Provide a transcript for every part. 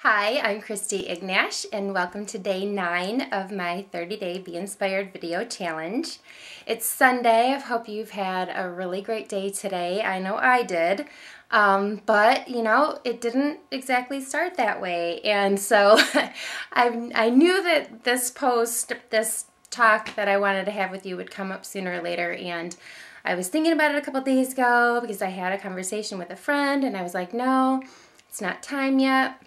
Hi, I'm Christy Ignash and welcome to day 9 of my 30-day Be Inspired video challenge. It's Sunday. I hope you've had a really great day today. I know I did, but it didn't exactly start that way. And so I knew that this talk that I wanted to have with you would come up sooner or later, and I was thinking about it a couple days ago because I had a conversation with a friend and I was like, no, it's not time yet.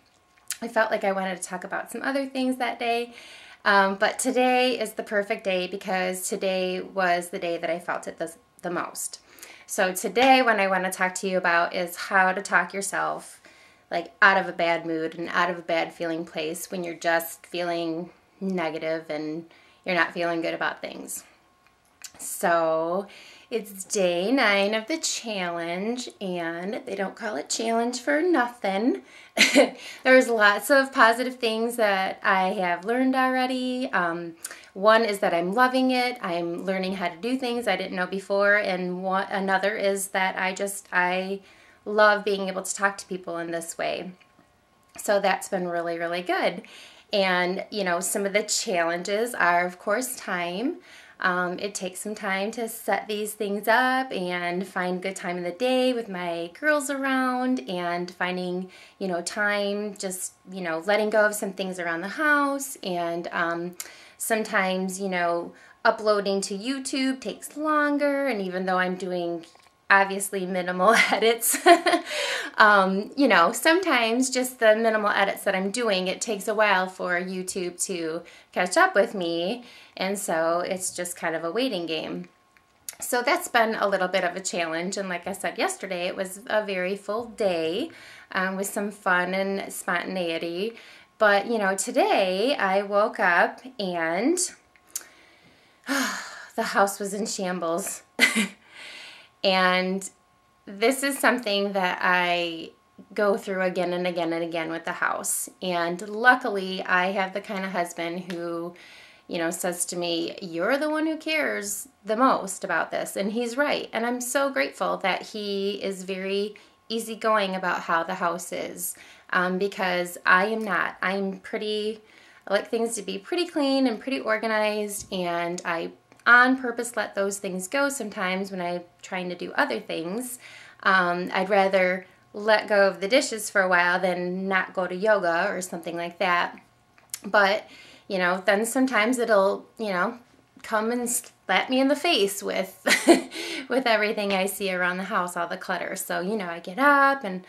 I felt like I wanted to talk about some other things that day, but today is the perfect day because today was the day that I felt it the most. So today what I want to talk to you about is how to talk yourself like out of a bad mood and out of a bad feeling place when you're just feeling negative and you're not feeling good about things. So it's day 9 of the challenge, and they don't call it challenge for nothing. There's lots of positive things that I have learned already. One is that I'm loving it. I'm learning how to do things I didn't know before, and another is that I love being able to talk to people in this way. So that's been really, really good. And some of the challenges are, of course, time. It takes some time to set these things up and find a good time of the day with my girls around, and finding, time just, letting go of some things around the house. And sometimes, uploading to YouTube takes longer. And even though I'm doing obviously minimal edits, sometimes just the minimal edits that I'm doing, it takes a while for YouTube to catch up with me, and so it's just kind of a waiting game. So that's been a little bit of a challenge, and like I said yesterday, it was a very full day with some fun and spontaneity. But today I woke up and the house was in shambles. And this is something that I go through again and again and again with the house. And luckily, I have the kind of husband who, says to me, you're the one who cares the most about this. And he's right. And I'm so grateful that he is very easygoing about how the house is, because I am not. I like things to be pretty clean and pretty organized, and I on purpose let those things go sometimes when I'm trying to do other things. I'd rather let go of the dishes for a while than not go to yoga or something like that. But, then sometimes it'll, come and slap me in the face with with everything I see around the house, all the clutter. So, I get up and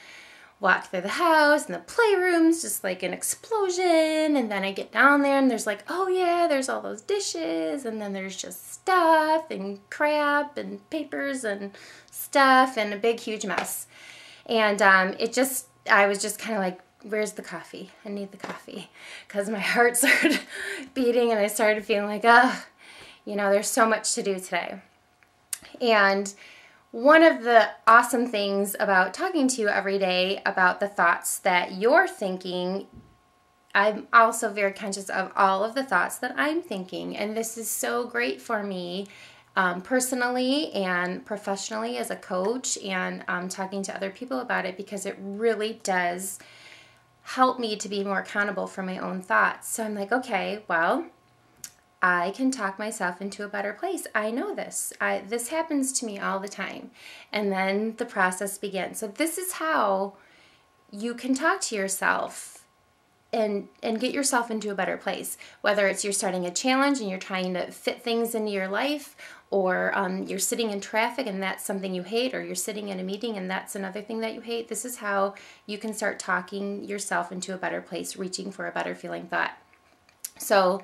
walk through the house, and the playroom's just like an explosion, and then I get down there and there's like, oh yeah, there's all those dishes, and then there's just stuff and crap and papers and stuff and a big huge mess. And I was just kind of like, where's the coffee? I need the coffee, because my heart started beating and I started feeling like, there's so much to do today. And one of the awesome things about talking to you every day about the thoughts that you're thinking, I'm also very conscious of all of the thoughts that I'm thinking. And this is so great for me personally and professionally as a coach, and talking to other people about it, because it really does help me to be more accountable for my own thoughts. So I'm like, okay, well, I can talk myself into a better place. I know this. This happens to me all the time. And then the process begins. So this is how you can talk to yourself and get yourself into a better place. Whether it's you're starting a challenge and you're trying to fit things into your life, or you're sitting in traffic and that's something you hate, or you're sitting in a meeting and that's another thing that you hate. This is how you can start talking yourself into a better place, reaching for a better feeling thought. So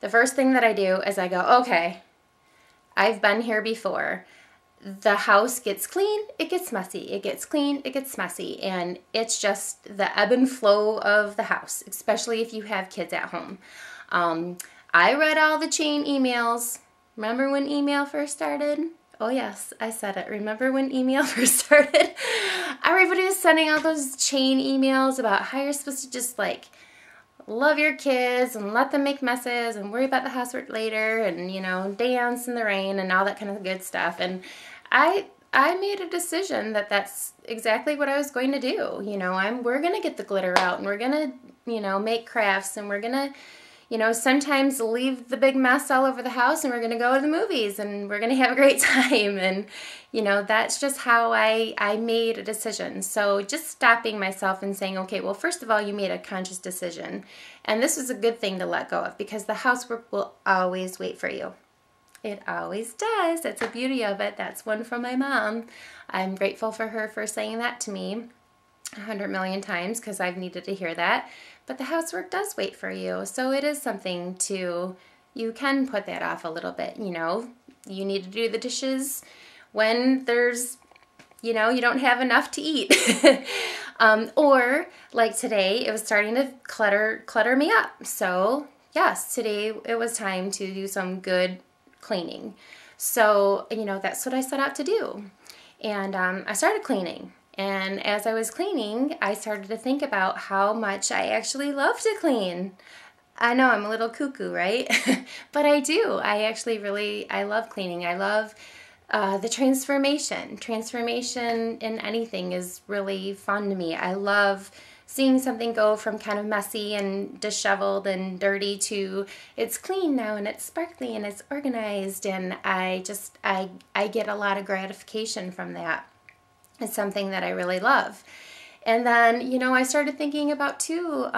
the first thing that I do is I go, okay, I've been here before. The house gets clean, it gets messy. It gets clean, it gets messy. And it's just the ebb and flow of the house, especially if you have kids at home. I read all the chain emails. Remember when email first started? Oh yes, I said it. Remember when email first started? Everybody was sending out those chain emails about how you're supposed to just like love your kids and let them make messes and worry about the housework later, and dance in the rain and all that kind of good stuff. And I made a decision that that's exactly what I was going to do. We're going to get the glitter out, and we're going to make crafts, and we're going to, sometimes leave the big mess all over the house, and we're going to go to the movies, and we're going to have a great time. And, that's just how I made a decision. So just stopping myself and saying, okay, well, first of all, you made a conscious decision. And this is a good thing to let go of, because the housework will always wait for you. It always does. That's the beauty of it. That's one from my mom. I'm grateful for her for saying that to me 100 million times, because I've needed to hear that. But the housework does wait for you. So it is something you can put that off a little bit. You need to do the dishes when there's, you don't have enough to eat. Or like today, it was starting to clutter me up. So yes, today it was time to do some good cleaning. So, that's what I set out to do. And I started cleaning. And as I was cleaning, I started to think about how much I actually love to clean. I know I'm a little cuckoo, right? But I do. I love cleaning. I love the transformation. Transformation in anything is really fun to me. I love seeing something go from kind of messy and disheveled and dirty to it's clean now and it's sparkly and it's organized, and I get a lot of gratification from that. It's something that I really love. And then, I started thinking about too,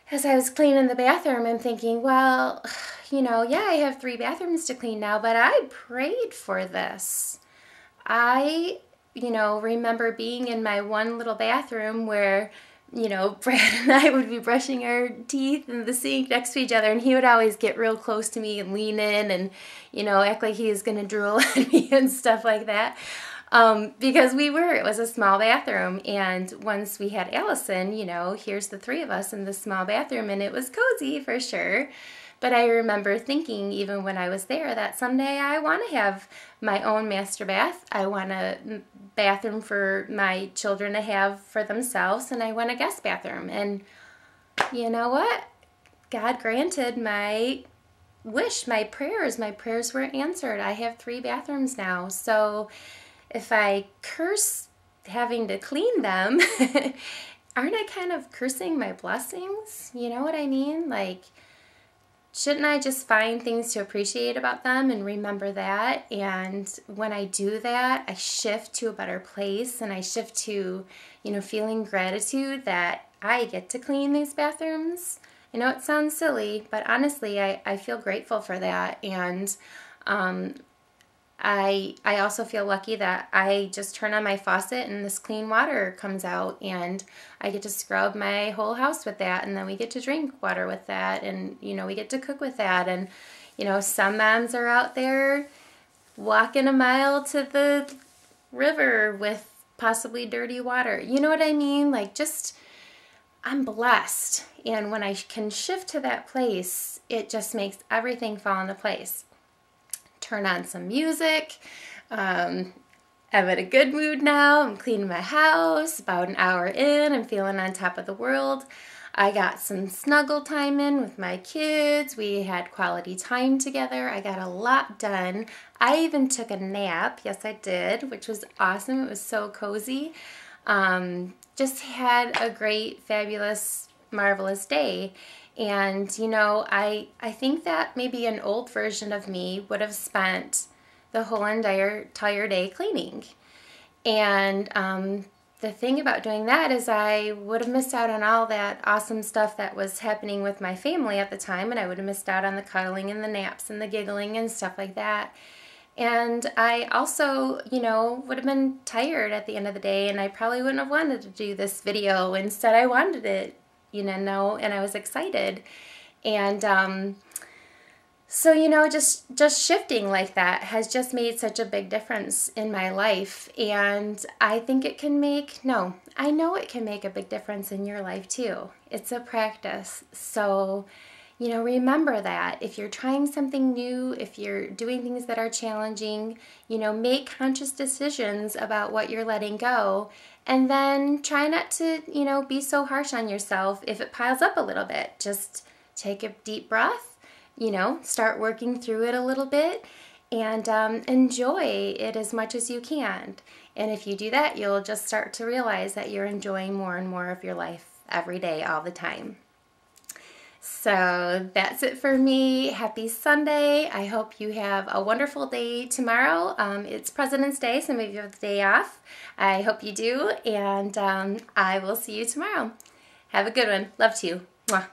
as I was cleaning the bathroom, I'm thinking, well, I have 3 bathrooms to clean now, but I prayed for this. I remember being in my one little bathroom where, Brad and I would be brushing our teeth in the sink next to each other, and he would always get real close to me and lean in and, act like he was going to drool on me and stuff like that. Because it was a small bathroom, and once we had Allison, here's the 3 of us in this small bathroom, and it was cozy for sure. But I remember thinking, even when I was there, that someday I want to have my own master bath. I want a bathroom for my children to have for themselves, and I want a guest bathroom. And you know what? God granted my wish, my prayers. My prayers were answered. I have 3 bathrooms now. So if I curse having to clean them, aren't I kind of cursing my blessings? You know what I mean? Like, shouldn't I just find things to appreciate about them and remember that? And when I do that, I shift to a better place, and I shift to, feeling gratitude that I get to clean these bathrooms. I know it sounds silly, but honestly, I feel grateful for that. And I also feel lucky that I just turn on my faucet and this clean water comes out, and I get to scrub my whole house with that, and then we get to drink water with that, and we get to cook with that. And some moms are out there walking a mile to the river with possibly dirty water. You know what I mean? Like, just, I'm blessed, and when I can shift to that place, it just makes everything fall into place. Turn on some music. I'm in a good mood now. I'm cleaning my house. About an hour in, I'm feeling on top of the world. I got some snuggle time in with my kids. We had quality time together. I got a lot done. I even took a nap. Yes, I did, which was awesome. It was so cozy. Just had a great, fabulous, marvelous day. And, I think that maybe an old version of me would have spent the whole entire day cleaning. And the thing about doing that is I would have missed out on all that awesome stuff that was happening with my family at the time, and I would have missed out on the cuddling and the naps and the giggling and stuff like that. And I also, would have been tired at the end of the day, and I probably wouldn't have wanted to do this video. Instead, I wanted it. And I was excited. And so, just shifting like that has just made such a big difference in my life. And I think I know it can make a big difference in your life too. It's a practice. So, remember that. If you're trying something new, if you're doing things that are challenging, make conscious decisions about what you're letting go. And then try not to, be so harsh on yourself if it piles up a little bit. Just take a deep breath, start working through it a little bit, and enjoy it as much as you can. And if you do that, you'll just start to realize that you're enjoying more and more of your life every day, all the time. So that's it for me. Happy Sunday. I hope you have a wonderful day tomorrow. It's President's Day, so maybe you have the day off. I hope you do, and I will see you tomorrow. Have a good one. Love to you. Mwah.